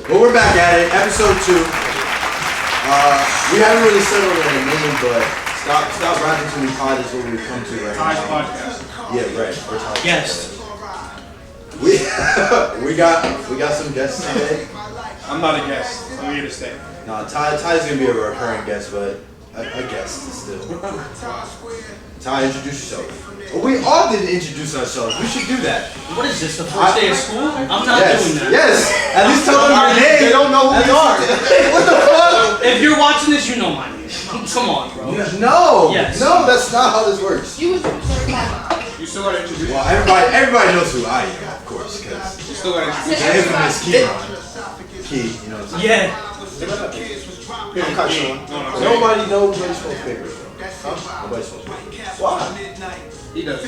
But we're back at it, episode 2. We haven't really settled on a name, but stop rapping to me pod is what we've come to right Ty's now. podcast. Yeah, right. We're Ty's Yes. podcast. We got some guests today. I'm not a guest. I'm here to stay. No, Ty's gonna be a recurring guest, but a guest still. Ty, introduce yourself. We all didn't introduce ourselves. We should do that. What is this, the first day of school? I'm not doing that. Yes. At least tell them our name. They don't know who we are. What the fuck? If you're watching this, you know my name. Come on, bro. No. Yes. No, that's not how this works. You still gotta introduce Well, everybody knows who I am, of course, because You still gotta introduce the infamous Key, you know what I'm saying? Yeah. I'm cut, Sean. Nobody knows nobody's supposed to pick her. Huh? Nobody's supposed to pick her. Why? He does.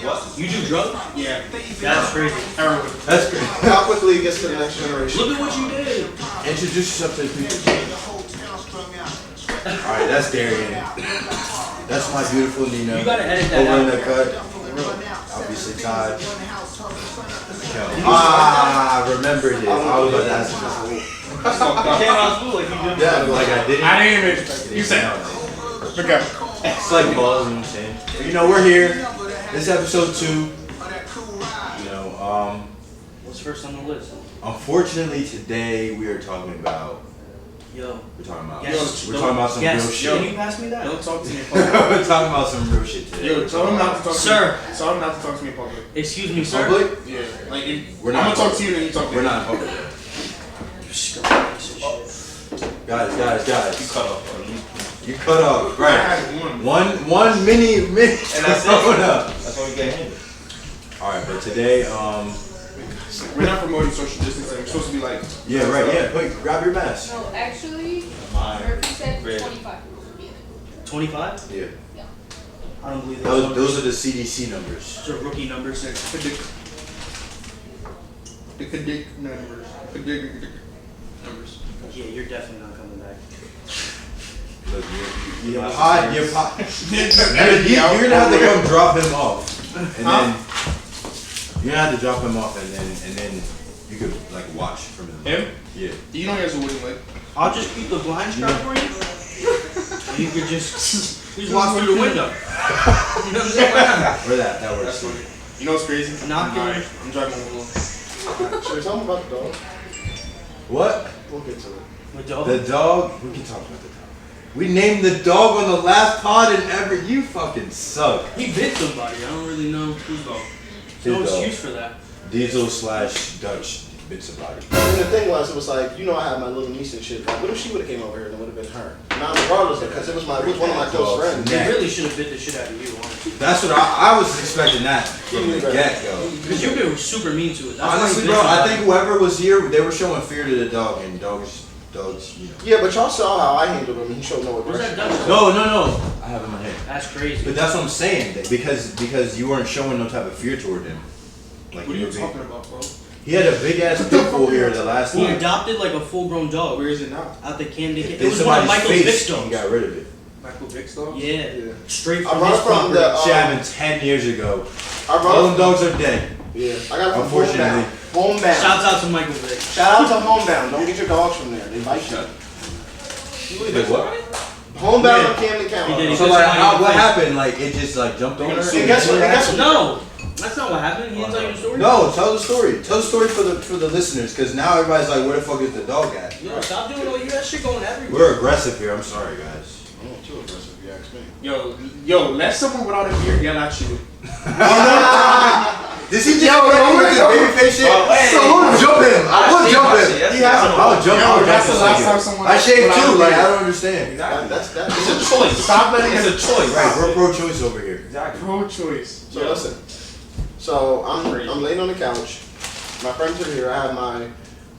What? You do drugs? Yeah. That's crazy. Heroin. That's great. How quickly it gets to the next generation. Look at what you did. Introduce yourself to the people. Alright, that's Darian. That's my beautiful Nina. You gotta edit that Over in out. the cut. Obviously Ty. Ah, I remembered it. I was about to ask him this. You came out of school like you did. Yeah, like I didn't. I didn't even expect it. You said it. Okay. It's like balls, you know what I'm saying? You know, we're here. This is episode 2. You know, What's first on the list? unfortunately today we are talking about Yo. we're talking about Yes. we're talking about some real Yes. shit. Can you pass me that? Don't talk to me in We're public. talking about some real shit today. Yo, tell him not to talk to me. Sir. Tell him not to talk to me in public. Excuse me, sir. Public? Yeah. Like, if, We're I'm not gonna talk public. to you and then you talk to me. We're not in public. Guys. You cut off, bro. You cut off. I Right. had One mini And that's it. Hold up. That's what we get handed. Alright, but today, We're not promoting social distancing. We're supposed to be like. yeah, right, yeah, quick, grab your mask. No, actually, Mine. Murphy said Red. 25 people would be in it. 25? Yeah. I don't believe those. Those are the CDC numbers. Those are rookie numbers. The Kadik numbers. Numbers. Yeah, you're definitely not coming back. Look, you're gonna have to come drop him off, and then you're gonna have to drop him off, and then you could like watch from him. Him? Yeah. You know he has a wooden leg. I'll just keep the blind strap for you. And you could just walk through the window. You know what I'm saying? Or that works. That's funny. You know what's crazy? Knock it. Alright, I'm driving along. Should we tell them about the dog? What? We'll get to it. With dog? The dog? We can talk about the dog. We named the dog on the last pod and ever. You fucking suck. He bit somebody. I don't really know whose dog. His No dog. excuse for that. Diesel/Dutch bit somebody. And the thing was, it was like, you know, I had my little niece and shit. Like, what if she would have came over here and it would have been her? Now, regardless, because it was one of my close friends. They really should have bit the shit out of you, honestly. That's what I was expecting that from the get-go. Because you've been super mean to it. That's why Honestly, you bro, bit I somebody. think whoever was here, they were showing fear to the dog, and dogs, you know. Yeah, but y'all saw how I handled him and he showed no Where's that aggression. Dutch? No. I have him in my hand. That's crazy. But that's what I'm saying, because you weren't showing no type of fear toward him. Like What are you were being- talking about, bro? He had a big ass pit bull here the last He time. adopted like a full-grown dog. Where is it now? Out the candy cane. It It was one of somebody's Michael Vick's face, and he dogs. got rid of it. Michael Vick's dog? Yeah. Yeah. Straight I from brought his it from property. the. Shit happened 10 years ago. I All brought them it. dogs are dead. Yeah, I got it from Unfortunately. Homebound. Shouts out to Michael Vick. Shout out to Homebound. Don't get your dogs from there. They bite you. Wait, what? Homebound Yeah. in Camden County. He did. So like, what happened? Like it just like jumped on her? And guess what? No, that's not what happened. He didn't tell you the story. No, tell the story. Tell the story for the listeners, because now everybody's like, where the fuck is the dog at? Yo, stop doing all you that shit going everywhere. We're aggressive here. I'm sorry, guys. I'm not too aggressive, if you ask me. Yo, let someone without a beard yell at you. Does he just go with the baby face shit? So who jump him? I would jump him. That's He has him. I'll jump. Yo, I'll that's the jump last him. time someone. I shave without too. a Like I beard. don't understand. Exactly. That's It's a choice. Stop letting It's a choice. Right, we're pro-choice over here. Exactly. Pro-choice. So listen. So I'm laying on the couch. My friends are here. I have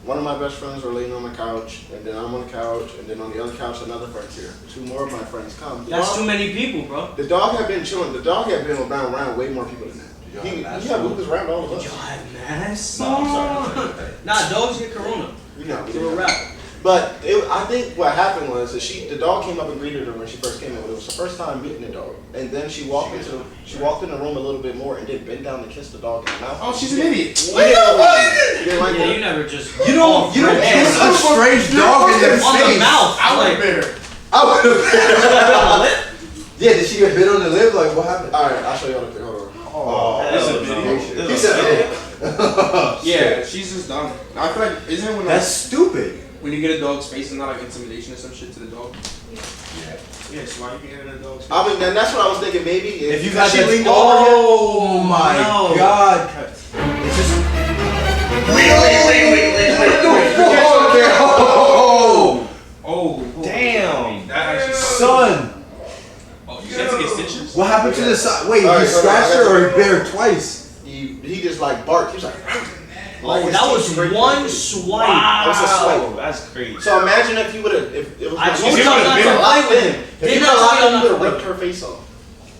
one of my best friends are laying on the couch, and then I'm on the couch, and then on the other couch another friend's here. Two more of my friends come. That's too many people, bro. The dog had been chilling. The dog had been around way more people than that. He had moved around all of us. Y'all have masks No, I'm on. sorry. Nah, dogs get corona. You know. They're a wrap. But I think what happened was that the dog came up and greeted her when she first came in. But it was her first time meeting the dog, and then she walked in the room a little bit more and then bent down to kiss the dog in the mouth. Oh, she's an idiot. You didn't like Yeah, that? you never just. You don't kiss a strange dog in the on the face. mouth. I would have bit her. I would have. Yeah, did she get bit on the lip? Like, what happened? All right, I'll show y'all the thing. Hold on. Oh, Hell this is a no. video. This He is said, a Yeah, she's just dumb. I feel like isn't it when that's stupid. when you get a dog's face and not like intimidation or some shit to the dog? Yeah, so why you getting in a dog's face? I mean, and that's what I was thinking. Maybe If you got she that, leaned over him. oh my No. god. It's just. Wait. Oh, Damn. that actually Son, Oh, you had to get stitches? what happened to the side? Wait, All right, you hold on, scratched I her got or you. you bit her twice? He just like barked. He was like. Oh, his that teeth was scraped one her face. swipe. That was a swipe. That's crazy. So imagine if you would have, if it was I like, told if you you not would've to been play locked with in, him. if Did you not got tell locked you in, not you to would have play. ripped her face off.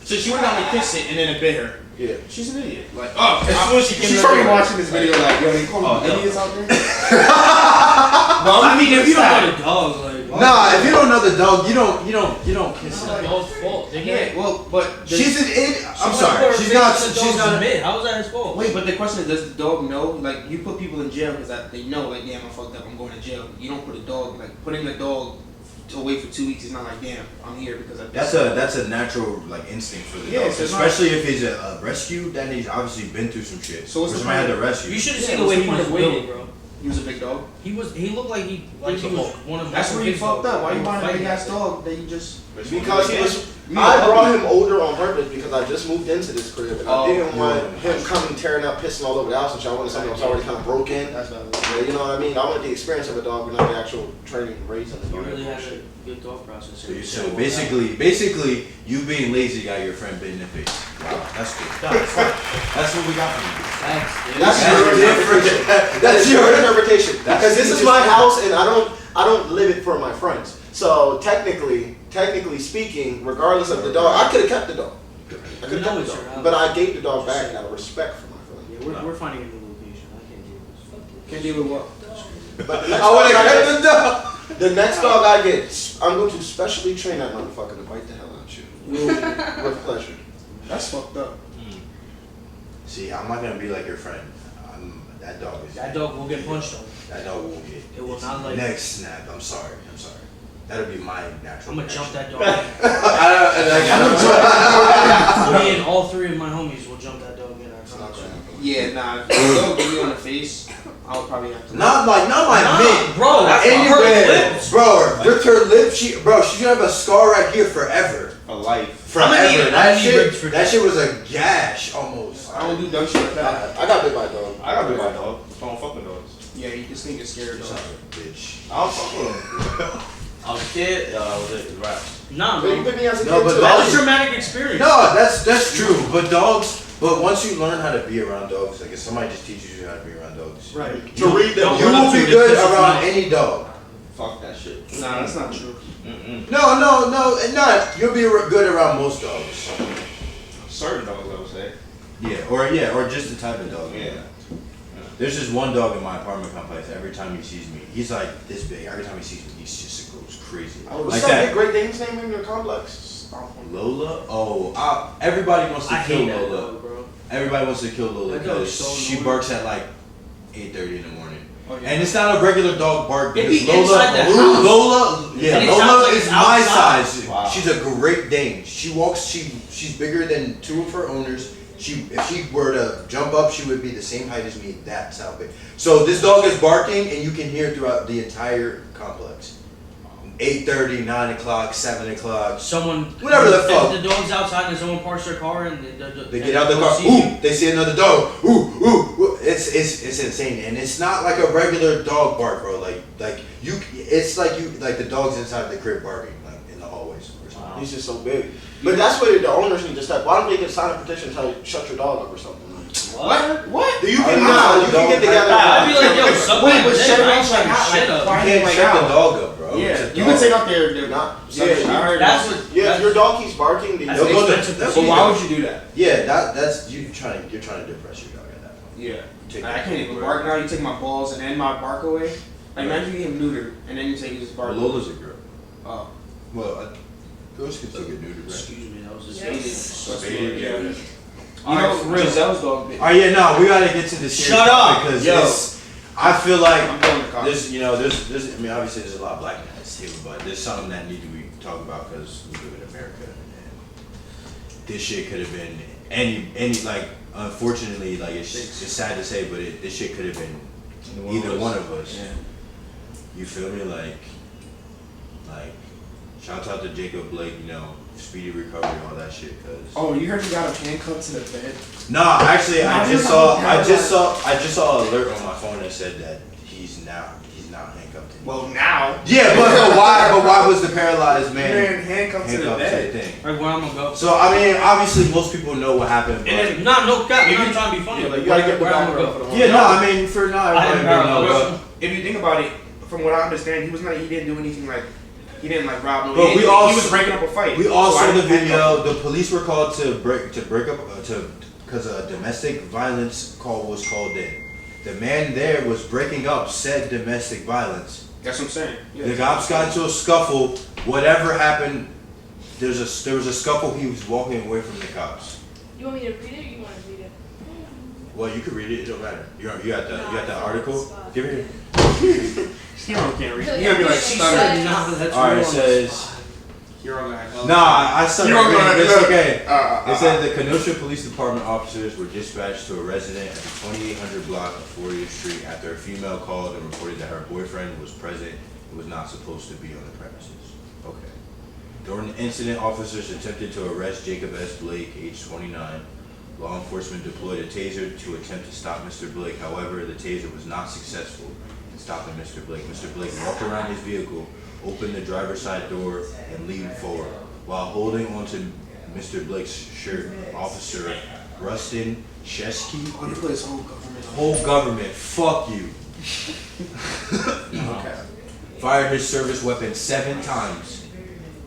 So she went down to kiss it and then it bit her. Yeah. She's an idiot. Like, oh, As soon as she came she's in probably the- watching this video like, yo, they call Oh, me hell idiots out there. I mean, if you don't know the dog, like. Nah, if you don't know the dog, you don't kiss It's her. the dog's fault. Yeah, well, but She's an idiot. I'm She sorry. put her She's face not. in the She's dog's not. mid. How was that his fault? wait, but the question is, does the dog know? Like, you put people in jail because they know, like, damn, I fucked up, I'm going to jail. You don't put a dog, like, putting a dog to wait for 2 weeks is not like, damn, I'm here because I. That's a natural like instinct for the Yeah, dog, so it's especially if he's a rescue. Then he's obviously been through some shit. So what's where the somebody had point? to rescue. You should have Yeah, seen the what's way the he point was of waiting? built, bro. He was a big dog. He looked like he was one of. That's where you big fucked dogs. up. Why you buying a Fighting big ass that dog that you just? Because he was. Yeah. I brought him older on purpose because I just moved into this crib and I Oh, didn't want yeah. him coming tearing up, pissing all over the house and shit. I wanted something that was already kind of broken. That's valid. Yeah, you know what I mean? I wanted the experience of a dog, but not the actual training and raising the You dog. really had a good thought process. So basically, you being lazy got your friend bit in the face. Wow, that's good. That's what we got from you. Thanks, dude. That's That's your different. interpretation. That's That's your your- interpretation. That's Because this is just- my house and I don't live it for my friends. So technically speaking, regardless of the dog, I could have kept the dog. I could You have know kept it's the your dog. house. But I gave the dog Just back saying. out of respect for my friend. Yeah, we're finding a new location. I can't do this. Can't deal with what? But the next I would dog I have get- kept the dog. the next dog I get, I'm going to specially train that motherfucker to bite the hell out you. With pleasure. That's fucked up. See, I'm not gonna be like your friend. That dog is. That dog will get punched on. That dog will get. It will its not like- neck snap. I'm sorry. That'll be my natural. I'm gonna jump reaction. that dog. Me and all three of my homies will jump that dog in. I promise you. Yeah, nah. If the dog bit me on the face, I would probably have to. Not my Nah, mid. bro, that's Anywhere, her lips. bro. Ripped her lip. She's gonna have a scar right here forever. For life. I'm gonna need Forever. it. That I need ribs for shit. that. That shit was a gash almost. I don't do dumb shit like that. I got bit by a dog. I got bit by a dog. Don't fuck with dogs. Yeah, this nigga scared Son dog. of a bitch. I don't fuck with them. I was a kid. I was it. Right. Nah, But you bro. bit me as a No, kid but too. That was a traumatic experience. No, that's true. But dogs. But once you learn how to be around dogs, like if somebody just teaches you how to be around dogs, Right. To read them. Don't you run up will to be it, good it's just around not- any dog. Fuck that shit. Nah, that's not true. No, and not. You'll be good around most dogs. Certain dogs, I would say. Or just the type of dog. Yeah. There's this one dog in my apartment complex. Every time he sees me, he's like this big. Every time he sees me, he just goes crazy. What's Like that big that. Great Dane's name in your complex? Lola? Oh, everybody wants to I kill hate that Lola. dog, bro. Everybody wants to kill Lola That dog is because so she annoying. barks at like 8:30 in the morning. Oh, yeah. And it's not a regular dog bark It because be inside the house. Lola, And it sounds Lola like is it's my outside. size. Wow. She's a Great Dane. She walks. She's bigger than two of her owners. If she were to jump up, she would be the same height as me. That's how big. So this dog is barking, and you can hear throughout the entire complex. 8:30, 9 o'clock, 7 o'clock. Someone. Whatever the if fuck. the dog's outside and someone parks their car and They get out the car. see you. Ooh, they see another dog. Ooh, ooh, ooh. It's insane, and it's not like a regular dog bark, bro. Like you, it's like the dogs inside the crib barking, like in the hallways or something. He's just so big. But that's what the owners need to step. Why don't they get sign a petition to tell you shut your dog up or something? What? What? Do you I can don't know, you can get together? I'd be like, yo, something. Wait, but shut I up, ain't shutting like, shit how- up. like, You can't Like shut how? the dog up, bro. It's Yeah, a you dog. can take out their Not. Yeah, Yeah, I heard That's that. what. yeah. If that's- your dog keeps barking, then That's They'll go to- expensive they'll to But go why to- would you do that? Yeah, that's you're trying to depress your dog at that point. Yeah. Take I that can't even break. bark now. You take my balls and my bark away. Like imagine you get him neutered and then you say he was barking. Lola's a girl. Oh, Well, girls can still get neutered, right? Excuse me, that was a yes. statement. Yeah. You Alright, know, for real. Giselle's dog bit. Oh yeah, no, we gotta get to this. Shut up! Because Yo. I feel like I'm going to college. there's I mean obviously there's a lot of black guys too, but there's something that need to be talked about because we live in America and this shit could have been any like unfortunately like it's sad to say, but this shit could have been either one of us. Yeah. You feel me? Like shout out to Jacob Blake, you know, speedy recovery, all that shit. Cause Oh, you heard he got him handcuffed to the bed? nah, actually, Nah, I you're just saw an alert on my phone that said that he's now handcuffed. Well, now. Yeah, but why was the paralyzed man handcuffed to the handcuffed to bed. the thing? Like, where I'm gonna go. So I mean, obviously, most people know what happened. But And then, no cap. I'm not trying to be funny. Yeah, Like, you gotta get the where I'm background gonna for go. the whole yeah, thing. no, I mean, for now, I everybody didn't know. know, If you think about it, from what I understand, he didn't do anything like, he didn't like rob no. But he was breaking up a fight. We all So I saw the didn't handcuff him. video. The police were called to break up because a domestic violence call was called in. The man there was breaking up said domestic violence. That's what I'm saying. Yeah. The cops got into a scuffle. Whatever happened, there was a scuffle. He was walking away from the cops. You want me to read it or you want to read it? Well, you can read it. It don't matter. You got the article. Give it here. Hero can't read. You're You're gonna be like She stuttering. said- Nah, that's All right. real. It says. Hero gonna have. Nah, I started You don't reading. know It's that. okay. It said the Kenosha Police Department officers were dispatched to a resident at the 2800 block of 40th Street after a female called and reported that her boyfriend was present and was not supposed to be on the premises. Okay. During the incident, officers attempted to arrest Jacob S. Blake, age 29. Law enforcement deployed a taser to attempt to stop Mr. Blake. However, the taser was not successful in stopping Mr. Blake. Mr. Blake walked around his vehicle, opened the driver's side door, and leaned forward. While holding onto Mr. Blake's shirt, Officer Rustin Shesky, Oh, he put his whole government. whole government, fuck you, Okay. fired his service weapon 7 times.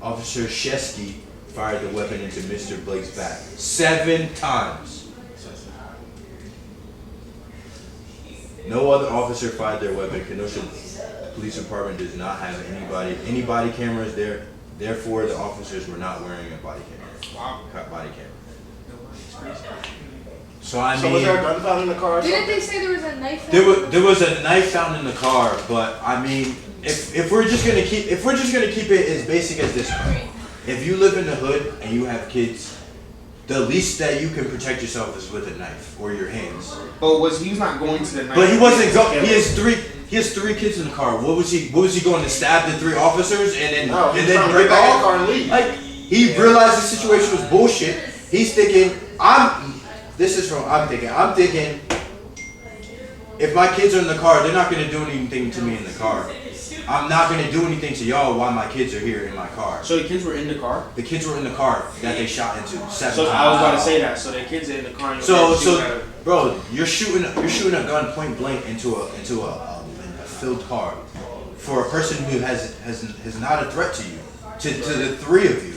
Officer Shesky fired the weapon into Mr. Blake's back 7 times. No other officer fired their weapon. Kenosha Police Department does not have any body cameras there. Therefore, the officers were not wearing a body camera. Wow. Body camera. So So was there a gun found in the car or Didn't something? they say there was a knife? there was a knife found in the car, but I mean, if we're just gonna keep it as basic as this, if you live in the hood and you have kids, the least that you can protect yourself is with a knife or your hands. But he was not going to the knife. But he wasn't going. He has 3 kids in the car. What was he going to stab the 3 officers and then No, he was and then trying to break get back in the off? car and leave. Like he realized the situation was bullshit. He's thinking, I'm thinking, if my kids are in the car, they're not gonna do anything to me in the car. I'm not gonna do anything to y'all while my kids are here in my car. So the kids were in the car. The kids were in the car that they shot into 7 So times. I was about to say that. So the kids are in the car. And So, you're shooting at 'em. bro, you're shooting a gun point blank into a filled car for a person who has not a threat to you, to the 3 of you.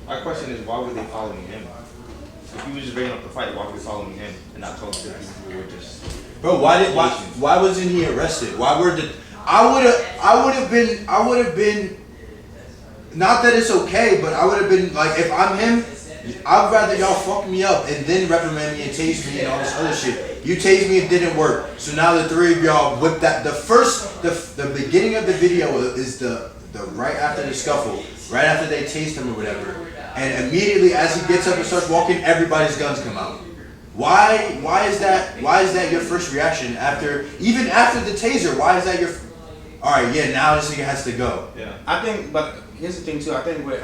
My question is, why were they following him? If he was just bringing up the fight, why were they following him and not talking to the people who were just? Bro, why wasn't he arrested? Why were the I would have been not that it's okay, but I would have been like, if I'm him, I'd rather y'all fuck me up and then reprimand me and tase me and all this other shit. You tased me, it didn't work. So now the 3 of y'all whip that. The beginning of the video is the right after the scuffle, right after they tased him or whatever, and immediately as he gets up and starts walking, everybody's guns come out. Why is that your first reaction even after the taser? Why is that your? All right, yeah. Now this nigga has to go. Yeah. I think, but here's the thing too. I think with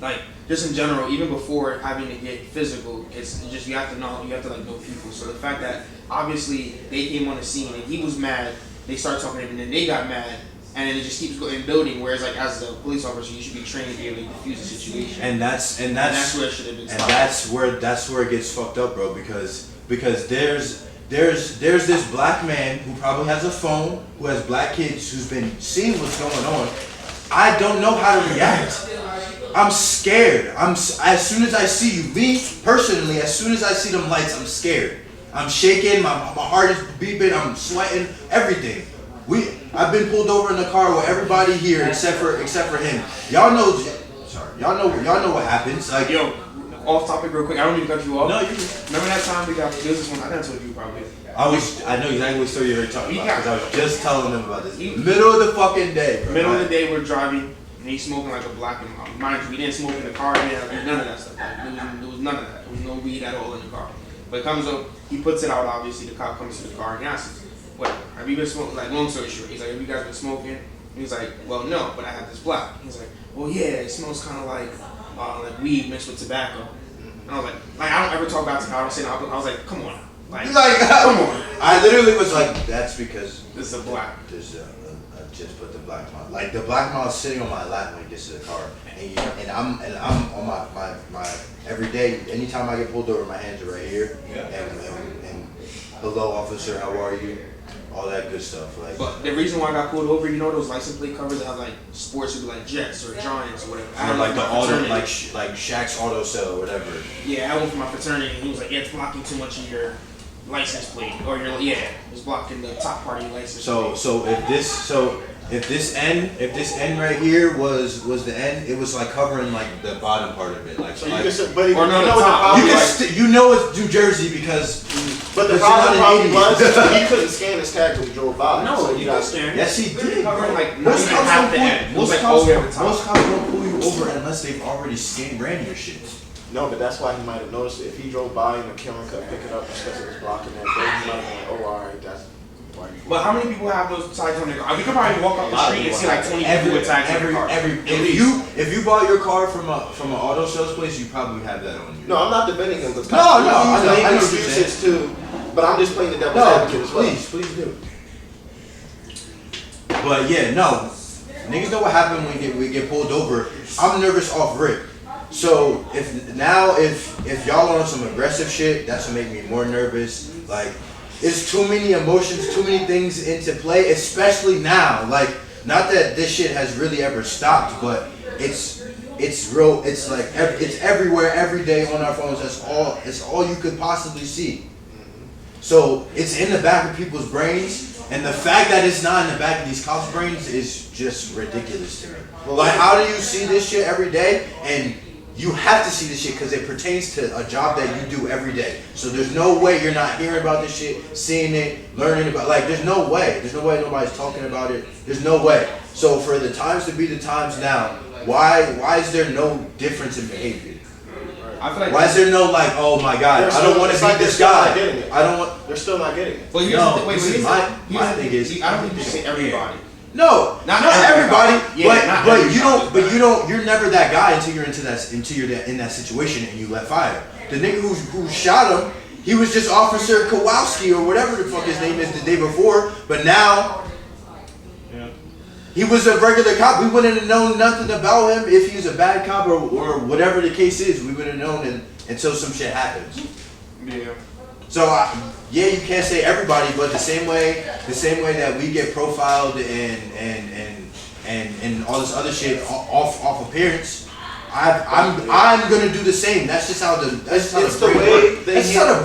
like just in general, even before having to get physical, it's just you have to know people. So the fact that obviously they came on the scene and he was mad, they started talking to him and then they got mad, and then it just keeps going building. Whereas like as a police officer, you should be trained to be able to defuse a situation. And that's where it should have been. and stopped. that's where it gets fucked up, bro. Because there's this black man who probably has a phone, who has black kids, who's been seeing what's going on. I don't know how to react. I'm scared. As soon as I see you, me personally, as soon as I see them lights, I'm scared. I'm shaking. My heart is beeping. I'm sweating. Everything. I've been pulled over in the car with everybody here except for him. Y'all know what happens. Like, Yo, off topic real quick. I don't mean to cut you off. No, you. Remember that time we got this one? I didn't told you probably. I know exactly what story you're talking about because I was just telling them about this. He- Middle of the fucking day, bro. Middle of the day, we're driving, and he's smoking like a black and mind you, we didn't smoke in the car, we didn't have none of that stuff. Like, there was none of that. There was no weed at all in the car. But it comes up, he puts it out. Obviously, the cop comes to the car and asks, "What? Have you been smoking?" Like, long story short, he's like, "Have you guys been smoking?" He's like, "Well, no, but I have this black." He's like, "Well, yeah, it smells kind of like weed mixed with tobacco." And I was like I don't ever talk about tobacco. I don't say no. I was like, "Come on, like come on." I literally was like, that's because This is a black. there's I just put the black mouth. Like the black mouth sitting on my lap when he gets to the car, and I'm on my every day. Anytime I get pulled over, my hands are right here, and hello officer, how are you? All that good stuff. Like, But the reason why I got pulled over, you know those license plate covers that have like sports would be like Jets or Giants or whatever. I or had like one the for my auto, fraternity. like Shaq's auto cell, or whatever. Yeah, I had one for my fraternity, and he was like, "Yeah, it's blocking too much of your license plate, or your it's blocking the top part of your license plate." So if this end right here was the end, it was like covering like the bottom part of it, like. So you like can say, but you Or no, know the what the top. problem you was? can you know it's New Jersey because. But the But you're not problem an was idiot. he couldn't scan his tag till we drove by. No, so you got don't stand. Yes, he did. Covering like not Most even cops half don't the pull. end. It was Most like cops all the way at the top. most cops don't pull you over unless they've already ran your shit. No, but that's why he might have noticed it. If he drove by and the camera could pick it up because it was blocking that thing, he might have been like, "Oh, all right, that's why." But how many people have those tags on their car? We could probably walk up the A lot of street and people see like 20 people with tags on their car. If you bought your car from an auto sales place, you probably have that on you. No, I'm not defending him. No, I know what you're excuses too. But I'm just playing the devil's No, advocate as well. please do. But yeah, no, niggas know what happened when we get pulled over. I'm nervous off rip. So if y'all on some aggressive shit, that's what make me more nervous. Like, it's too many emotions, too many things into play, especially now. Like, not that this shit has really ever stopped, but it's real. It's like it's everywhere, every day on our phones. It's all you could possibly see. So it's in the back of people's brains, and the fact that it's not in the back of these cops' brains is just ridiculous to me. Like, how do you see this shit every day? And you have to see this shit because it pertains to a job that you do every day. So there's no way you're not hearing about this shit, seeing it, learning about. Like, there's no way. There's no way nobody's talking about it. There's no way. So for the times to be the times now, why is there no difference in behavior? I feel like Why is there no like, oh my god, I don't want to be this guy. I don't want. They're still not getting it. Well, here's No, the thing. Wait, this is here's my the thing is. I don't think you say everybody. No, not everybody. Yeah, not but everybody. you don't. You're never that guy until you're in that situation and you let fire. The nigga who shot him, he was just Officer Kowalski or whatever the fuck his name is the day before. But now, he was a regular cop. We wouldn't have known nothing about him if he was a bad cop or whatever the case is. We wouldn't have known until some shit happens. Yeah. So yeah, you can't say everybody, but the same way that we get profiled and all this other shit off appearance, I'm gonna do the same. That's just how the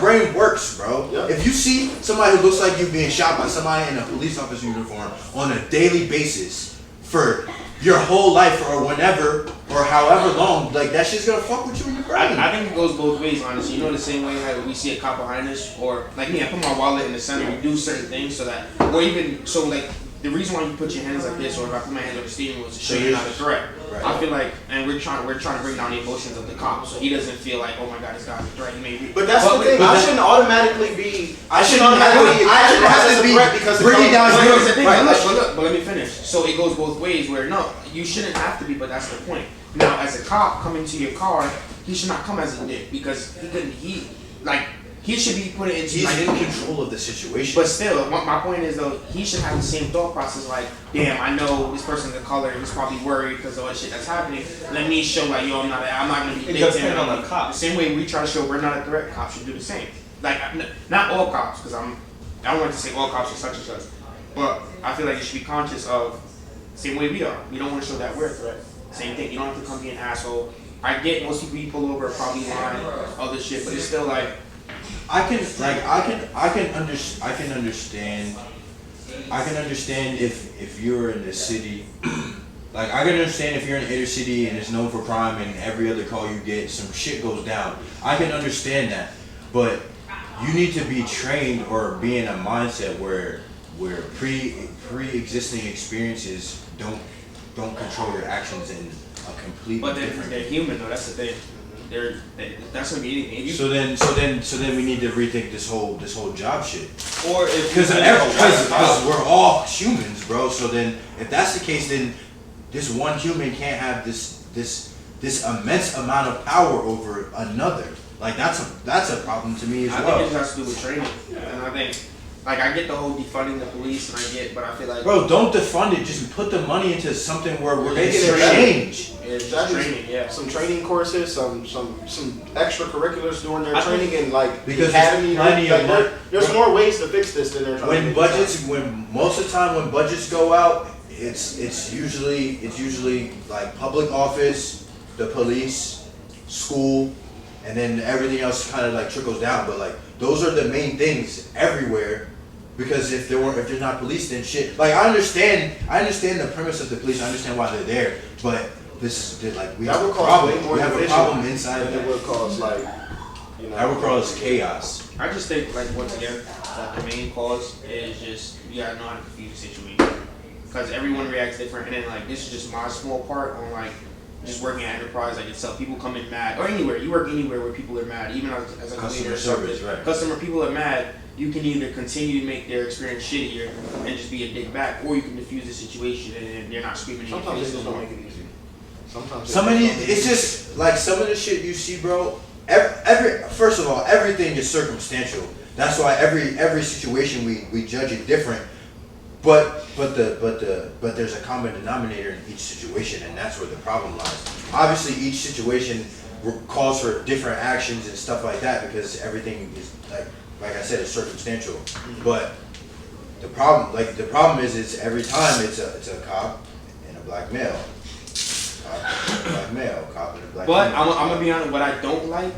brain works, bro. Yeah. If you see somebody who looks like you being shot by somebody in a police officer uniform on a daily basis for your whole life or whenever or however long, like that shit's gonna fuck with you in your brain. I think it goes both ways, honestly. You know, the same way how we see a cop behind us, or like me, I put my wallet in the center. We do certain things so that, or even so, like the reason why you put your hands like this, or if I put my hands on the steering wheel, is to show you're not a threat. Right. I feel like, and we're trying to bring down the emotions of the cop, so he doesn't feel like, oh my god, this guy's a threat. He may be. But that's the thing. I shouldn't automatically be. I shouldn't have to be because bringing down But your here's the thing, right. but let me finish. So it goes both ways. Where no, you shouldn't have to be, but that's the point. Now, as a cop coming to your car, he should not come as a dick because he should be put into. He's like, in control of the situation. But still, my point is though, he should have the same thought process. Like, damn, I know this person's a color. He's probably worried because of all the shit that's happening. Let me show like, yo, I'm not gonna be. It depends on the The cop. same way we try to show we're not a threat, cops should do the same. Like, not all cops, because I don't want to say all cops are such and such, but I feel like you should be conscious of same way we are. You don't want to show that we're a threat. Same thing. You don't have to come be an asshole. I get most people you pull over are probably lying, other shit, but it's still like. I can understand I can understand if you're in the city, like I can understand if you're in the inner city and it's known for crime and every other call you get, some shit goes down. I can understand that, but you need to be trained or be in a mindset where pre-existing experiences don't control your actions in a completely But different. they're human though. That's the thing. That's gonna be anything. So then we need to rethink this whole job shit. Or if Because we're all humans, bro. So then, if that's the case, then this one human can't have this immense amount of power over another. Like that's a problem to me as I well. think it has to do with training, and I think, like, I get the whole defunding the police, and but I feel like, Bro, don't defund it. Just put the money into something where we're Making making it better. change. it's Exactly. training, yeah. Some training courses, some extracurriculars during their I training, and like Because the academy. there's plenty of money. There's more ways to fix this than they're trying to When make budgets, most of the time when budgets go out, it's usually like public office, the police, school, and then everything else kind of like trickles down. But like those are the main things everywhere, because if they're not police, then shit. Like I understand the premise of the police. I understand why they're there, but this is like we That have a would cause problem. way more We have a division problem inside than of it that. would cause like, you know. That would cause chaos. I just think, like, once again, that the main cause is just you gotta know how to defuse the situation, because everyone reacts different, and then like this is just my small part on like just working at enterprise like itself. People come in mad, or anywhere you work anywhere where people are mad, even as a Customer leader or service, something. right. Customer people are mad. You can either continue to make their experience shittier and just be a dick back, or you can defuse the situation and they're not screaming in your Sometimes face they just no don't more. make it easy. Sometimes. Some of these, it's just like some of the shit you see, bro. First of all, everything is circumstantial. That's why every situation we judge it different. But there's a common denominator in each situation, and that's where the problem lies. Obviously, each situation calls for different actions and stuff like that because everything is like I said, it's circumstantial. But the problem is it's every time it's a cop and a black male. Cop and a black male, cop and a black But female. I'm gonna be honest. What I don't like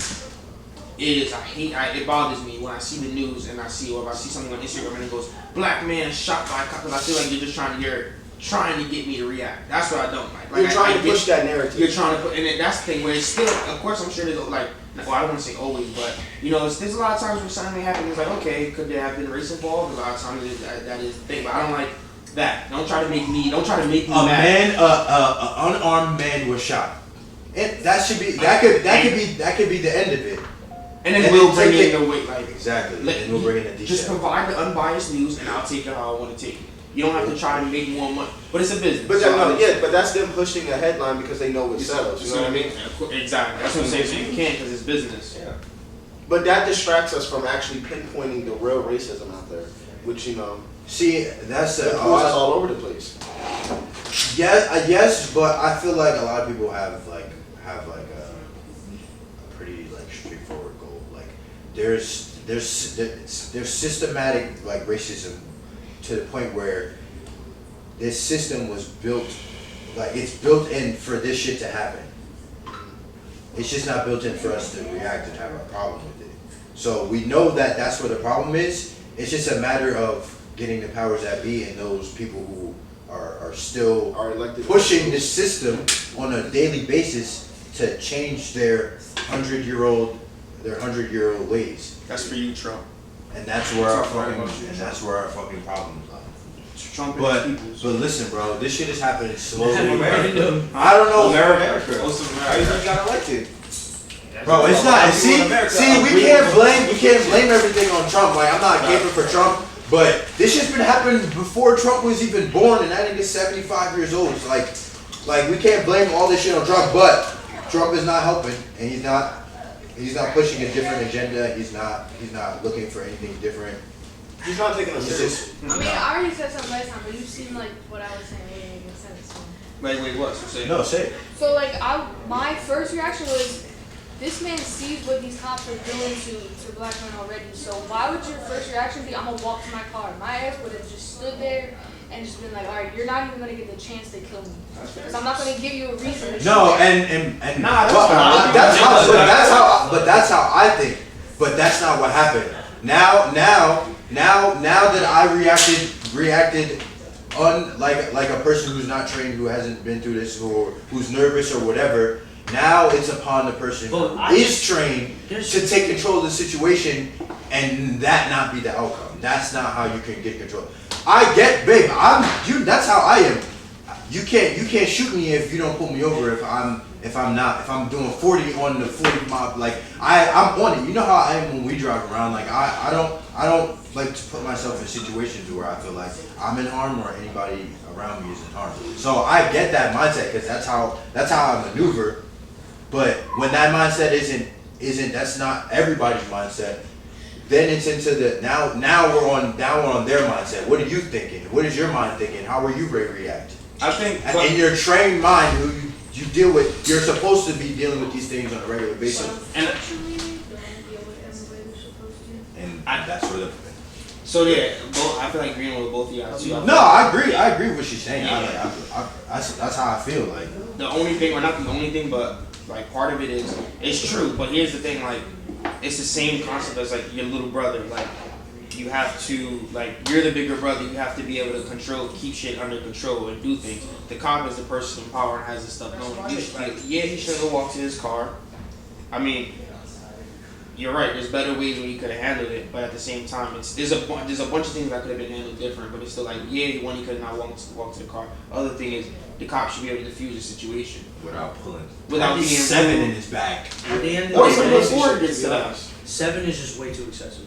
is it bothers me when I see the news and I see something on Instagram and it goes black man shot by a cop, because I feel like you're trying to get me to react. That's what I don't like. You're trying to push that narrative. You're trying to put, and that's the thing where it's still, of course, I'm sure there's like, well, I don't want to say always, but you know, there's a lot of times where something happens. It's like, okay, could there have been race involved? A lot of times that is the thing, but I don't like that. Don't try to make me mad. An unarmed man was shot. That could be the end of it. And then And we'll then bring take in the weight, like, Exactly. Let And we'll bring in the just detail. provide the unbiased news, and I'll take it how I want to take it. You don't have to try to make more money, but it's a business. But So but that's them pushing a headline because they know it sells. You know what I mean? Exactly. That's what I'm saying. So you can't, because it's business. Yeah. But that distracts us from actually pinpointing the real racism out there, which See, that's it pulls us all over the place. yes, but I feel like a lot of people have a pretty like straightforward goal. Like there's systematic like racism to the point where this system was built, like it's built in for this shit to happen. It's just not built in for us to react and have a problem with it. So we know that that's where the problem is. It's just a matter of getting the powers that be and those people who are still Our elected pushing this system on a daily basis to change their 100-year-old ways. That's for you, Trump. And that's where our fucking problems lie. Trump and But his peoples. listen, bro, this shit is happening slowly. America. I don't know, America. Most of How you America. think he got elected? bro. It's not. See, we can't blame everything on Trump. Like I'm not caping for Trump, but this shit's been happening before Trump was even born, and that nigga's 75 years old. So like we can't blame all this shit on Trump, but Trump is not helping, and he's not pushing a different agenda. He's not looking for anything different. He's not taking us He's serious. just I mean, I already said something last time, but you seem like what I was saying wouldn't make sense. Wait, what? So say no say it. So like, my first reaction was, this man sees what these cops are doing to black men already. So why would your first reaction be, I'm gonna walk to my car? My ass would have just stood there and just been like, all right, you're not even gonna get the chance to kill me, because I'm not gonna give you a reason to shoot No, me. and Nah, that's but fine. that's how I think. But that's not what happened. Now that I reacted reacted like a person who's not trained, who hasn't been through this, or who's nervous or whatever. Now it's upon the person who is trained to take control of the situation, and that not be the outcome. That's not how you can get control. I get, babe. That's how I am. You can't shoot me if you don't pull me over. If I'm doing 40 on the 40 mile, like I'm on it. You know how I am when we drive around. Like I don't like to put myself in situations where I feel like I'm in harm or anybody around me is in harm. So I get that mindset because that's how I maneuver. But when that mindset isn't that's not everybody's mindset. Then it's into the now we're on their mindset. What are you thinking? What is your mind thinking? How are you react? I think In your trained mind, who you deal with, you're supposed to be dealing with these things on a regular basis. And that's where the. So yeah, I feel like agreeing with both of y'all too. No, I agree with what she's saying. That's how I feel. Like the only thing, or not the only thing, but like part of it is it's true. But here's the thing, like it's the same concept as like your little brother. Like you have to, like you're the bigger brother. You have to be able to keep shit under control and do things. The cop is the person in power and has this stuff going. He should have walked to his car. I mean, you're right. There's better ways when he could have handled it, but at the same time, there's a bunch of things that could have been handled different. But it's still like, one, he could not walk to the car. Other thing is, the cop should be able to defuse the situation without pulling. Without being 7 in his back. At the end Or of the some day, before it gets to that. 7 is just way too excessive.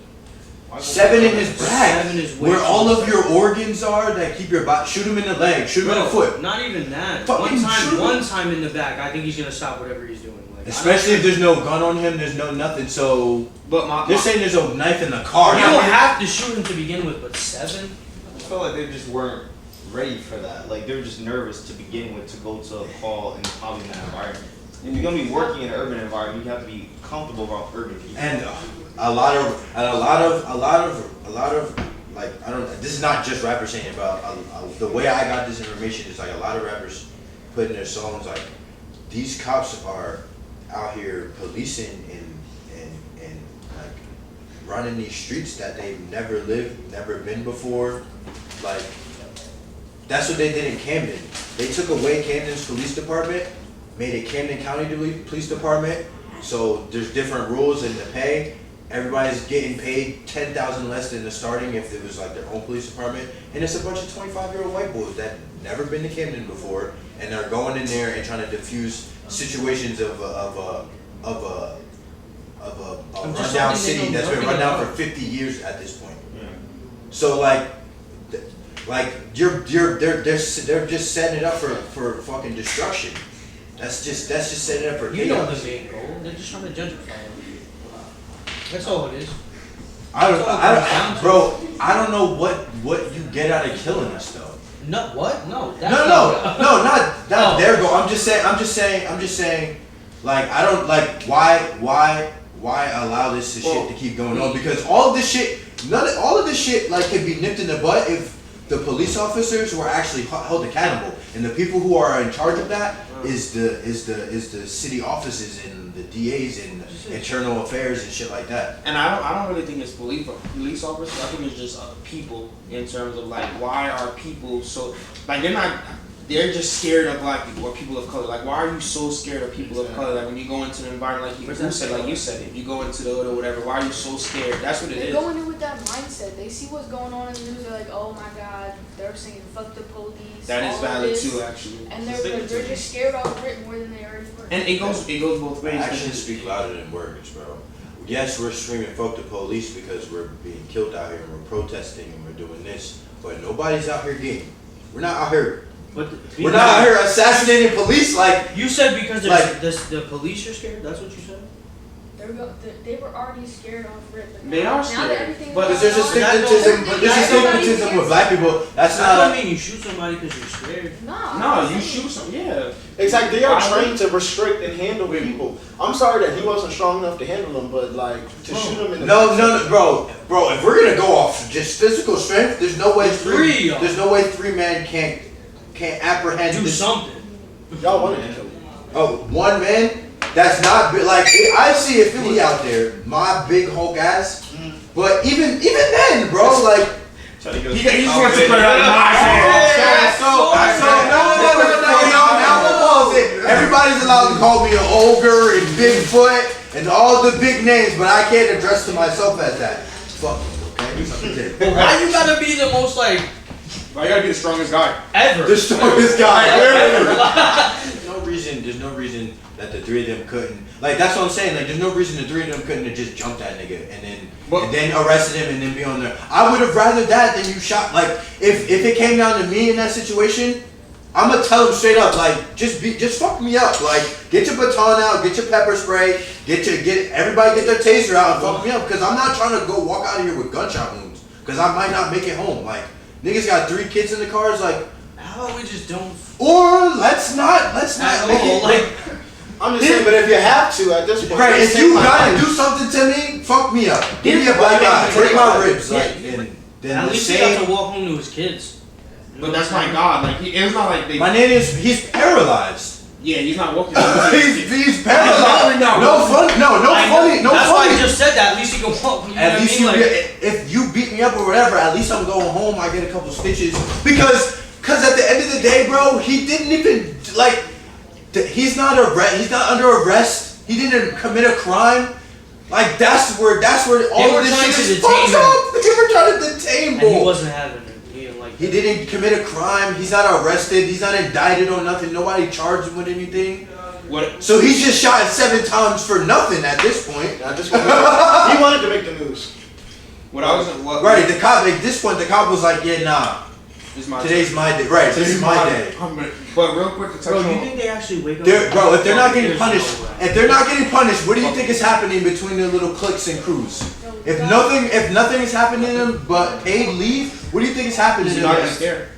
7 in his back. 7 is way where too all of excessive. your organs are that keep your body. Shoot him in the leg. Shoot him in the foot. Not even that. Fucking One time in the back, I think he's gonna stop whatever he's doing. Like, especially if there's no gun on him. There's no nothing. So. But they're saying there's a knife in the car. You don't have to shoot him to begin with, but 7. I feel like they just weren't ready for that. Like they were just nervous to begin with to go to a call and probably in that environment. If you're gonna be working in an urban environment, you have to be comfortable around urban people. And a lot of like I don't. This is not just rappers saying it, but the way I got this information is like a lot of rappers put in their songs like these cops are out here policing and like running these streets that they've never been before. Like that's what they did in Camden. They took away Camden's police department, made it Camden County Police Department. So there's different rules in the pay. Everybody's getting paid $10,000 less than the starting if it was like their own police department, and it's a bunch of 25-year-old white boys that never been to Camden before, and they're going in there and trying to diffuse situations of a rundown city that's been run down for 50 years at this point. Yeah. So they're just setting it up for fucking destruction. That's just setting it up for chaos. You know the main goal. They're just trying to gentrify it. That's all it is. I don't know what you get out of killing us though. No, what? No. Not their goal. I'm just saying. Like I don't like why allow this shit to keep going on, because all of this shit like can be nipped in the butt if the police officers were actually held accountable, and the people who are in charge of that is the city offices and the DAs and internal affairs and shit like that. And I don't really think it's police officers. I think it's just people in terms of like why are people so like they're just scared of black people or people of color. Like why are you so scared of people of color? Like when you go into an environment like you said, if you go into the hood or whatever, why are you so scared? That's what it is. They go in with that mindset. They see what's going on in the news. They're like, oh my god, they're saying fuck the police. That is valid too, actually. And they're just scared off rip more than they already were. And it goes both ways. Actions speak louder than words, bro. Yes, we're screaming fuck the police because we're being killed out here and we're protesting and we're doing this, but nobody's out here getting. We're not out here. We're not out here assassinating police like you said because the police are scared. That's what you said. They were already scared off rip. They are scared. But there's a stigmatism with black people. That's I not. don't mean you shoot somebody because you're scared. No, you shoot some. Yeah. Exactly. They are trained to restrict and handle people. I'm sorry that he wasn't strong enough to handle them, but like to shoot him in the No, bro. If we're gonna go off just physical strength, there's no way three men can't apprehend. Do something. Y'all wanted to kill him. Oh, one man. That's not big. Like I see if he out there, my big Hulk ass. But even then, bro, like He just wants to put it out of my hands. So, now we'll pause it. Everybody's allowed to call me an ogre and Bigfoot and all the big names, but I can't address to myself as that. Fuck you, okay? But why you gotta be the most like Why you gotta be the strongest guy? ever? The strongest guy. Ever. There's no reason that the three of them couldn't. Like, that's what I'm saying. Like, there's no reason the three of them couldn't have just jumped that nigga and then arrested him and then be on there. I would have rather that than you shot. Like, if it came down to me in that situation, I'm gonna tell him straight up. Like, just fuck me up. Like, get your baton out, get your pepper spray, everybody get their taser out and fuck me up. Cause I'm not trying to go walk out of here with gunshot wounds. Cause I might not make it home. Like, niggas got 3 kids in the car. It's like, How about we just don't? or let's not make it like. I'm just saying, but if you have to at this point, right, just if take you my gotta life. do something to me, fuck me up. Give me a black eye, break my ribs, like, and then At the least he got same. to walk home to his kids. But that's my God. Like it's not like they. My name is, he's paralyzed. Yeah, he's not walking. He's paralyzed. No funny. That's why I just said that. At least he can walk. You know At what least I mean? if you beat me up or whatever, at least I'm going home. I get a couple stitches because at the end of the day, bro, he didn't even like. He's not under arrest. He didn't commit a crime. Like that's where all of this shit is fucked up. They were trying to detain And Bull. he wasn't having it. He didn't like. He didn't commit a crime. He's not arrested. He's not indicted on nothing. Nobody charged him with anything. What? So he's just shot 7 times for nothing at this point. At this point, he wanted to make the news. What I was Right, the cop at this point the cop was like, yeah, nah. Today's my day. Right, today's my day. But real quick to touch Bro, on. do you think they actually wake up? Bro, if they're not getting There's punished, no way. if they're not getting punished, what do you think is happening between their little cliques and crews? If nothing is happening to them but paid leave, what do you think is happening to He's not them? scared.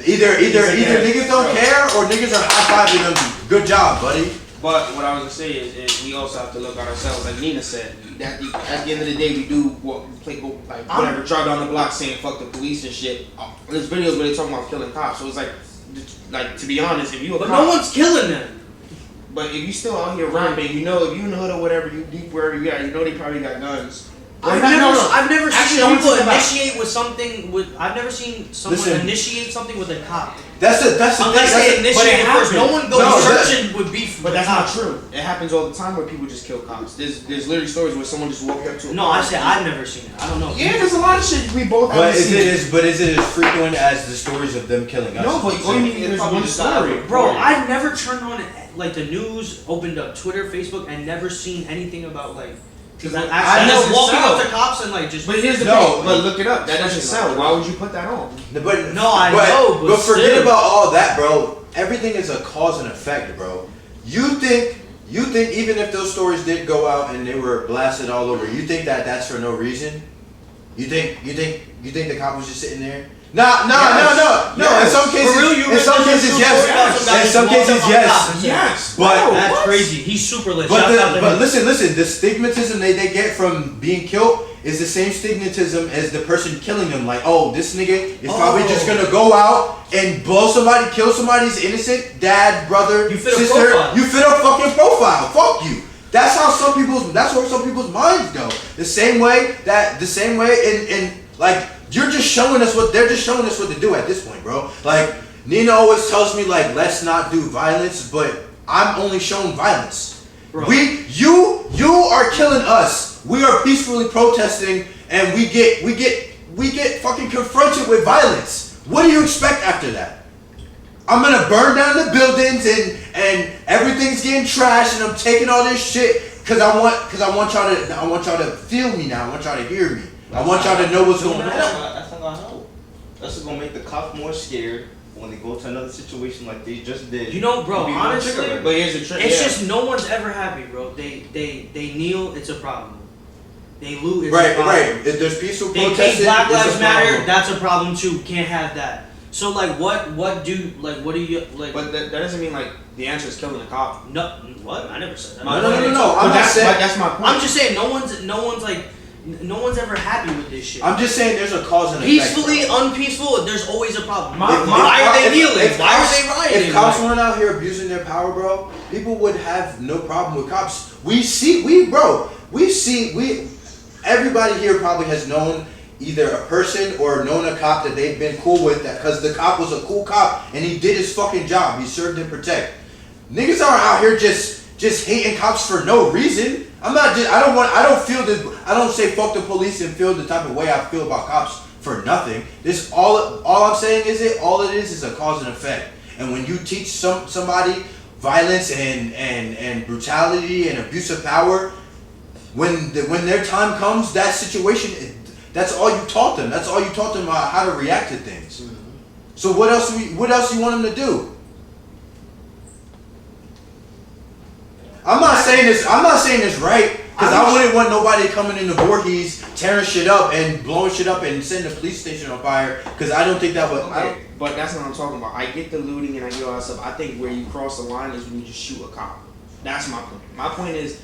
Either niggas don't care or niggas are high-fiving them. Good job, buddy. But what I was gonna say is we also have to look at ourselves, like Nina said. That at the end of the day, we do what whatever, drive down the block saying fuck the police and shit. There's videos where they talking about killing cops. So it's like to be honest, if you a But cop, no one's killing them. but if you still out here rapping, you know, if you in the hood or whatever, you deep wherever you at, you know they probably got guns. I've never Actually, I seen want to people think about- initiate with something with. I've never seen someone Listen. initiate something with a cop. That's the Unless thing. they initiate first, no one goes No, searching with beef. But with that's cops. not true. It happens all the time where people just kill cops. There's literally stories where someone just walked up to a No, car. I said I've never seen it. I don't know. Yeah, there's a lot of shit we both But haven't is seen. it as frequent as the stories of them killing us? No, but what do you mean there's one story? Bro, I've never turned on like the news, opened up Twitter, Facebook, and never seen anything about like people I actually know just walking sell. up to cops and like just. But here's the No. thing. But look it up. That doesn't sell. Why would you put that on? But No, I know, but forget still. about all that, bro. Everything is a cause and effect, bro. You think even if those stories did go out and they were blasted all over, you think that that's for no reason? You think the cop was just sitting there? No. Yes. In some cases, For real, you in some read cases, those yes. stories about some guy In just some walked cases, up on yes. cops and said, Yes. But Bro, That's what? crazy. He's super lit. But, Shout out to him. listen, the stigmatism they get from being killed is the same stigmatism as the person killing them. Like, oh, this nigga is probably just gonna go out and blow somebody, kill somebody's innocent dad, brother, You fit a sister. profile. You fit a fucking profile. Fuck you. That's where some people's minds go. The same way, and like, they're just showing us what to do at this point, bro. Like, Nina always tells me, like, let's not do violence, but I'm only showing violence. Bro. You are killing us. We are peacefully protesting, and we get fucking confronted with violence. What do you expect after that? I'm gonna burn down the buildings and everything's getting trashed, and I'm taking all this shit because I want y'all to feel me now. I want y'all to hear me. I want y'all to know what's going on. That's not gonna help. That's just gonna make the cops more scared when they go to another situation like they just did. You know, bro, Be more honestly, triggered. But here's the trick. it's yeah. just no one's ever happy, bro. They kneel, it's a problem. They loot, it's a Right. problem. If there's peaceful They protesting, take Black it's a Lives Matter, problem. that's a problem too. Can't have that. So like, what do you like? But that doesn't mean like the answer is killing a cop. No, what? I never said that. No. But I'm not that's, saying. but that's my point. I'm just saying, no one's ever happy with this shit. I'm just saying there's a cause and effect. Peacefully, bro. unpeaceful, there's always a problem. My- Why are they kneeling? If Why cops- are they rioting? If cops Like, weren't out here abusing their power, bro, people would have no problem with cops. Everybody here probably has known, either a person or known a cop that they've been cool with, that because the cop was a cool cop and he did his fucking job. He served and protect. Niggas aren't out here just hating cops for no reason. I don't say fuck the police and feel the type of way I feel about cops for nothing. This all I'm saying is all it is a cause and effect. And when you teach somebody violence and brutality and abuse of power, when their time comes, that situation, that's all you taught them. That's all you taught them about how to react to things. Mm-hmm. So what else you want them to do? I'm not saying this right, because I wouldn't want nobody coming into Voorhees, tearing shit up and blowing shit up and setting the police station on fire, because I don't think that would. Okay, but that's what I'm talking about. I get the looting and I get all that stuff. I think where you cross the line is when you just shoot a cop. That's my point. My point is,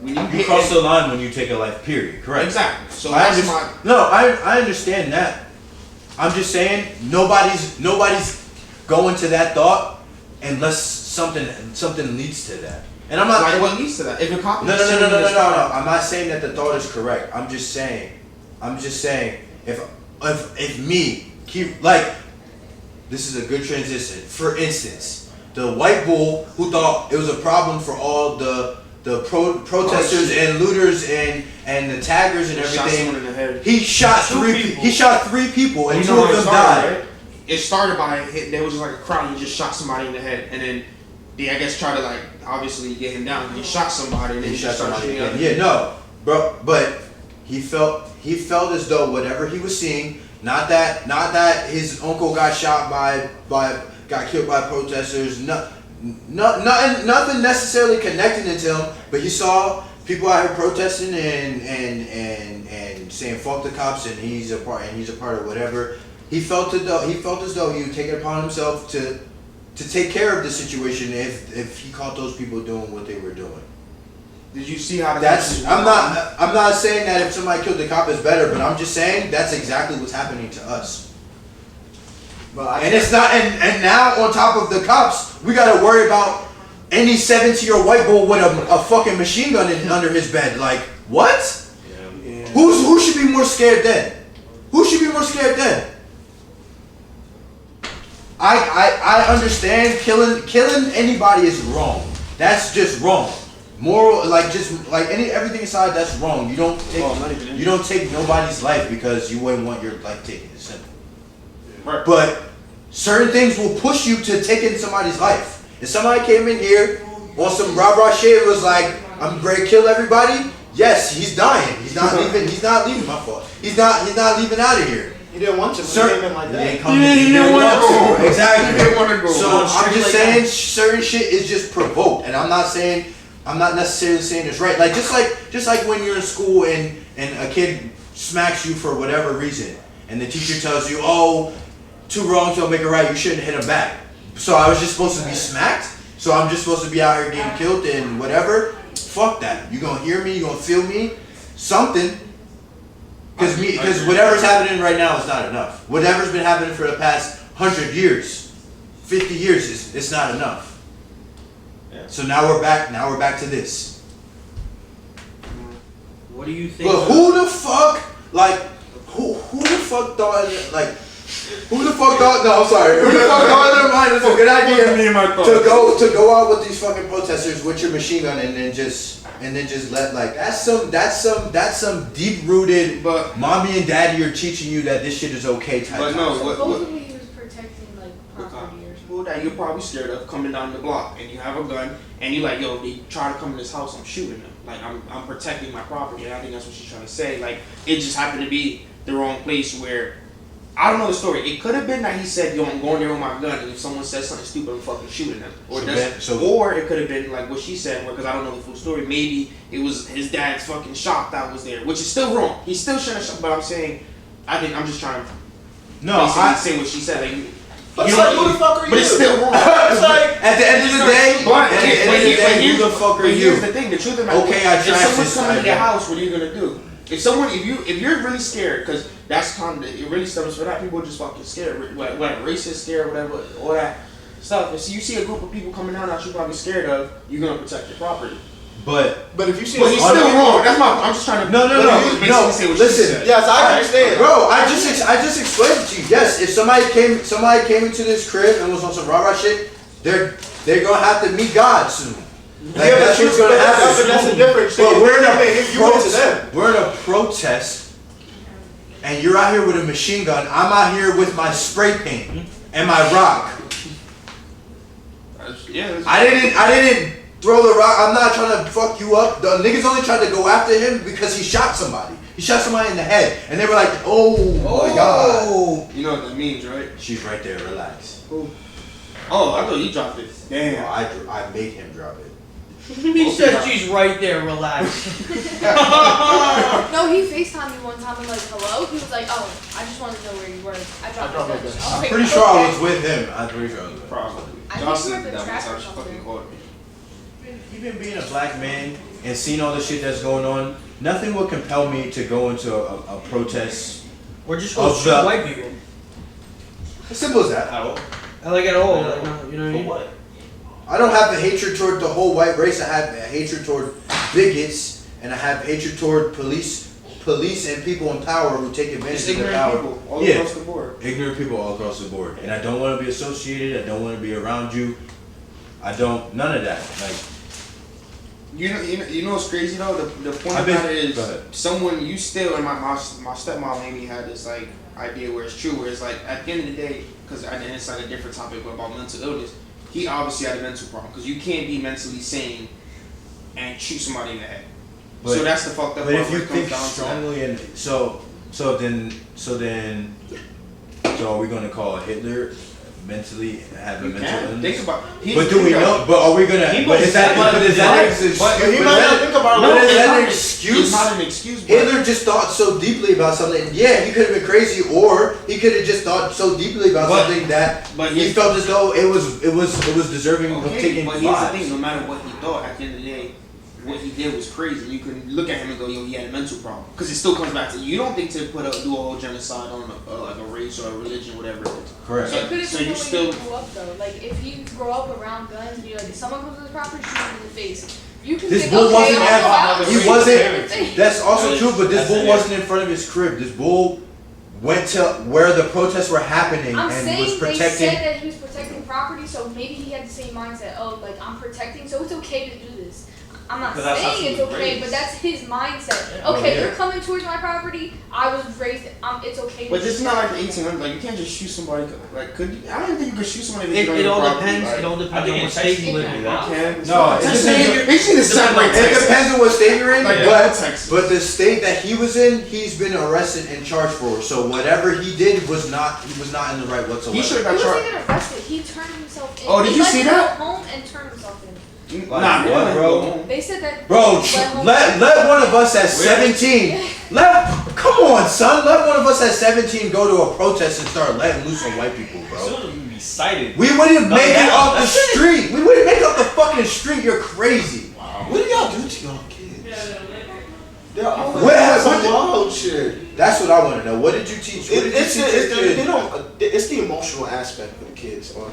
when you cross the line when you take a life, period. Correct. Exactly. So I understand that. I'm just saying nobody's going to that thought unless something leads to that. And I'm not like what leads to that. If a cop no. I'm not saying that the thought is correct. I'm just saying if me keep like this is a good transition. For instance, the white bull who thought it was a problem for all the protesters and looters and the taggers and everything. He shot three people and two of them died. Right? It started by there was like a crowd. He just shot somebody in the head, and then they I guess tried to like obviously get him down. He shot somebody and then he shot somebody again. Yeah, no, bro, but he felt as though whatever he was seeing, not that his uncle got shot got killed by protesters. Nothing necessarily connecting it to him, but he saw people out here protesting and saying fuck the cops and he's a part of whatever. He felt as though he would take it upon himself to take care of the situation if he caught those people doing what they were doing. Did you see how I'm not saying that if somebody killed the cop is better, but I'm just saying that's exactly what's happening to us. And it's not, and now on top of the cops, we gotta worry about any 17-year-old white bull with a fucking machine gun under his bed. Like, what? Yeah. Who should be more scared then? Who should be more scared then? I understand killing anybody is wrong. That's just wrong. Moral, everything aside, that's wrong. You don't take nobody's life because you wouldn't want your life taken. It's simple. Right. But certain things will push you to taking somebody's life. If somebody came in here on some rah-rah shit, was like, I'm ready to kill everybody. Yes, he's dying. He's not leaving. He's not leaving. My fault. He's not leaving out of here. He didn't want to. He came in like that. He didn't want to. Exactly. He didn't want to go. So I'm just saying certain shit is just provoked, and I'm not necessarily saying it's right. Like just like when you're in school and a kid smacks you for whatever reason, and the teacher tells you, oh, two wrongs don't make it right. You shouldn't hit him back. So I was just supposed to be smacked. So I'm just supposed to be out here getting killed and whatever. Fuck that. You gonna hear me? You gonna feel me? Something. Because whatever's happening right now is not enough. Whatever's been happening for the past 100 years, 50 years, it's not enough. Yeah. So now we're back to this. What do you think? But who the fuck thought who the fuck thought? No, I'm sorry. Who the fuck thought in their mind it's a good idea to go out with these fucking protesters with your machine gun and then just let that's some deep rooted. But mommy and daddy are teaching you that this shit is okay type. But no, supposedly he was protecting like property or something. Well, that you're probably scared of coming down the block and you have a gun and you like, yo, they try to come in this house, I'm shooting them. Like I'm protecting my property, and I think that's what she's trying to say. Like it just happened to be the wrong place where. I don't know the story. It could have been that he said, yo, I'm going there with my gun, and if someone says something stupid, I'm fucking shooting them. Or it could have been like what she said, because I don't know the full story. Maybe it was his dad's fucking shop that was there, which is still wrong. He still shouldn't have shot, but I'm saying, I'm just trying to say what she said. Like, but who the fuck are you? But it's still wrong. It's like, at the end of the day, who the fuck are you? Here's the thing, the truth of the matter. Okay, I if someone's coming to your house, what are you gonna do? If you're really scared, because that's kind of, it really stems for that. People are just fucking scared, whatever, racist scared, whatever, all that stuff. And so you see a group of people coming down that you're probably scared of, you're gonna protect your property. But But if you see, But he's still wrong. That's my. I'm just trying to. No. Say what Listen, she said. yes, I understand. bro, I just explained it to you. Yes, if somebody came into this crib and was on some rah-rah shit, they're gonna have to meet God soon. Like, Yeah, that's what's gonna happen. but that's the difference. But we're them. we're in a protest, and you're out here with a machine gun. I'm out here with my spray paint and my rock. Yeah. I didn't throw the rock. I'm not trying to fuck you up. The niggas only tried to go after him because he shot somebody. He shot somebody in the head, and they were like, "Oh my god." You know what that means, right? She's right there. Relax. Oh, I thought you dropped it. No, Damn. I made him drop it. He said she's right there, relax. No, he FaceTimed me one time and like, hello? He was like, oh, I just wanted to know where you were. I dropped my gun. I'm pretty sure I was with him. I'm pretty sure I was with him. Probably. I think Johnson you were did the that track one or time. She something. fucking called me. Even being a black man and seeing all the shit that's going on, nothing would compel me to go into a protest. Or just go shoot white people. As simple as that. I like it all. Like, you know what I mean? What? I don't have a hatred toward the whole white race. I have a hatred toward bigots, and I have hatred toward police and people in power who take advantage Just of their ignorant power. people all Yeah. across the board. Ignorant people all across the board, and I don't want to be associated. I don't want to be around you. I don't. None of that. Like, You know what's crazy though? The point I've about been- it go is ahead. someone you still and my stepmom Amy had this like idea where it's true, where it's like at the end of the day, because it's like a different topic but about mental illness. He obviously had a mental problem because you can't be mentally sane and shoot somebody in the head. But- so that's the fucked up but part if where you it comes think down to that. strongly and so are we gonna call Hitler mentally have a You mental can illness? think about. But do we know? But are we gonna? He But is that? was- But is that an excuse? but he might not think about it. But is it's that not an an- excuse? It's not an excuse. But Hitler just thought so deeply about something. Yeah, he could have been crazy, or he could have just thought so deeply about But- something that but he he's- felt as though it was deserving of okay, taking but here's the lives. thing: no matter what he thought, at the end of the day, what he did was crazy. You can look at him and go, "Yo, he had a mental problem." Because it still comes back to you don't think to do a whole genocide on like a race or a religion, whatever it is. Correct. It could have So been you the way still- you grew up though. Like if you grow up around guns and you're like, if someone comes to the property, shoot him in the face. You can This think, bull okay, wasn't I'll go out. he wasn't. That's That's also true, but this That's bull it. wasn't in front of his crib. This bull went to where the protests were happening I'm and saying was they protecting. said that he was protecting property, so maybe he had the same mindset. Oh, like I'm protecting, so it's okay to do this. I'm not But that's how saying he it's was okay, raised. but that's his mindset. Oh, Okay, yeah. you're coming towards my property. I was raised. It's okay. To But this is shoot not like the you. 1800s. Like you can't just shoot somebody. Like could you? I don't even think you could shoot somebody. if you It don't all have a property, depends. like- It all I depends think on in what state Texas you live they in. do that. No, it Texas, depends. they need to separate It Texas. depends on what state you're in, Like, but Texas. the state that he was in, he's been arrested and charged for. So whatever he did he was not in the right whatsoever. He should He have got wasn't charged. even arrested. He turned himself in. Oh, did He you let see him that? Go home and turned himself in. Nah, what, man, bro? go home. They said that. Bro, him- let one of us at 17. Come on, son. Let one of us at 17 go to a protest and start letting loose on white people, As bro. soon as we be cited. We wouldn't No, make it yeah, off the that's it. street. We wouldn't make it off the fucking street. You're crazy. What do y'all do to y'all kids? They're always What doing happened? some wild shit. That's what I want to know. What did you teach? What did you It's teach the, your it's, the, kid? they don't, it's the emotional aspect of the kids. Or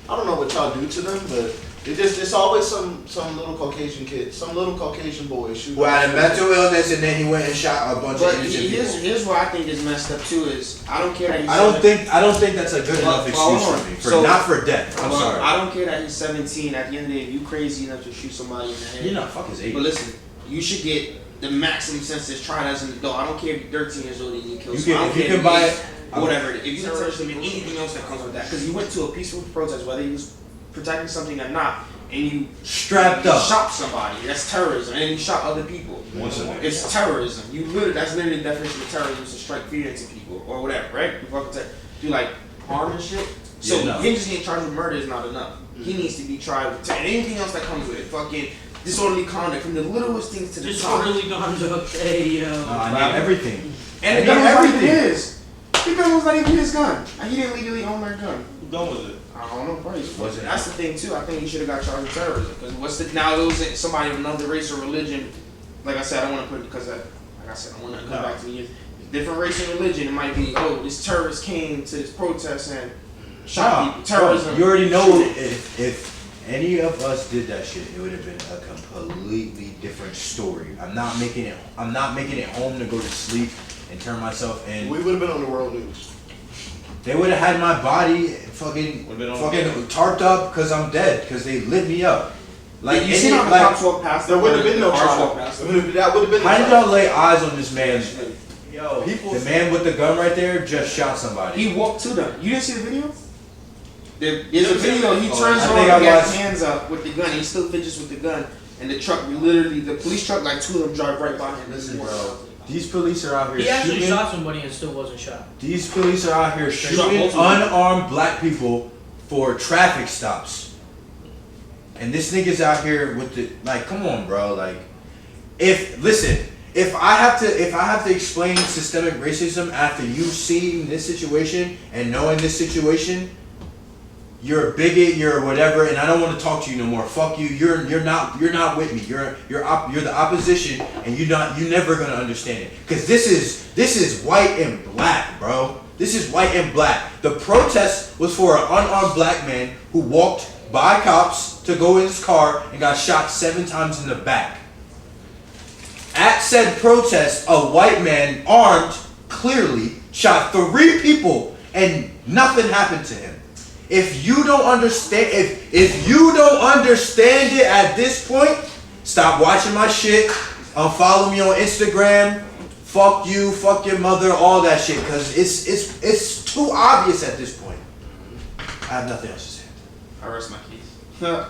I don't know what y'all do to them, but it's always some little Caucasian kid, some little Caucasian boy shooting. Who had a mental illness and then he went and shot a bunch But of innocent here's people. here's what I think is messed up too is I don't care that he's I don't think that's a good enough Well, excuse hold for on. me. For So- not for death. I'm Well, sorry. I don't care that he's 17. At the end of the day, if you crazy enough to shoot somebody in the head, You're not fuck his age. But listen, you should get the maximum sentence tried as an adult. I don't care if you're 13 years old and you kill You someone. can- I don't if you care can buy you- it- or whatever. If you terrorism and anything else that comes with that, because you went to a peaceful protest, whether he was protecting something or not, and you Strapped you up. shot somebody. That's terrorism, and you shot other people. Once a week. It's terrorism. That's literally the definition of terrorism: is to strike fear into people or whatever, right? You fucking do like harm and shit. So Yeah, no. him just getting charged with murder is not enough. He needs to be tried with anything else that comes with it. Fucking disorderly conduct, from the littlest things to the Just top. really gone to hey yo. I need everything. And I the gun need was not even everything. his. The gun was not even his gun. He didn't legally own that gun. Who done with it? I don't know, probably. Was it? That's the thing too. I think he should have got charged with terrorism. Because what's the now? It was somebody of another race or religion. Like I said, I don't want to put it because like I said, I want to come No. back to the different race and religion. It might be this terrorist came to this protest and shot people. Terrorism. You already know shooting. if any of us did that shit, it would have been a completely different story. I'm not making it home to go to sleep and turn myself in. We would have been on the world news. They would have had my body fucking tarped up because I'm dead, because they lit me up. Like, you see how the cops walk past? There wouldn't have been no trial. That would have been. How did y'all lay eyes on this man? Yo, The man with the gun right there just shot somebody. He walked to them. You didn't see the video? There's a video. He turns I around think I and gets watched- his hands up with the gun. He still fidgets with the gun. And the truck, literally, the police truck, like two of them drive right by him. Listen, bro. These police are out here He actually shooting. shot somebody and still wasn't shot. These police are out here Shot shooting multiple. unarmed black people for traffic stops. And this nigga's out here with the, like, come on, bro. Like, if I have to explain systemic racism after you seeing this situation and knowing this situation, you're a bigot, you're whatever, and I don't want to talk to you no more. Fuck you. You're not with me. You're the opposition, and you're never gonna understand it. Cause this is white and black, bro. This is white and black. The protest was for an unarmed black man who walked by cops to go in his car and got shot 7 times in the back. At said protest, a white man armed clearly shot 3 people and nothing happened to him. If you don't understand, if you don't understand it at this point, stop watching my shit. Follow me on Instagram. Fuck you, fuck your mother, all that shit, because it's too obvious at this point. I have nothing else to say. I rest my case.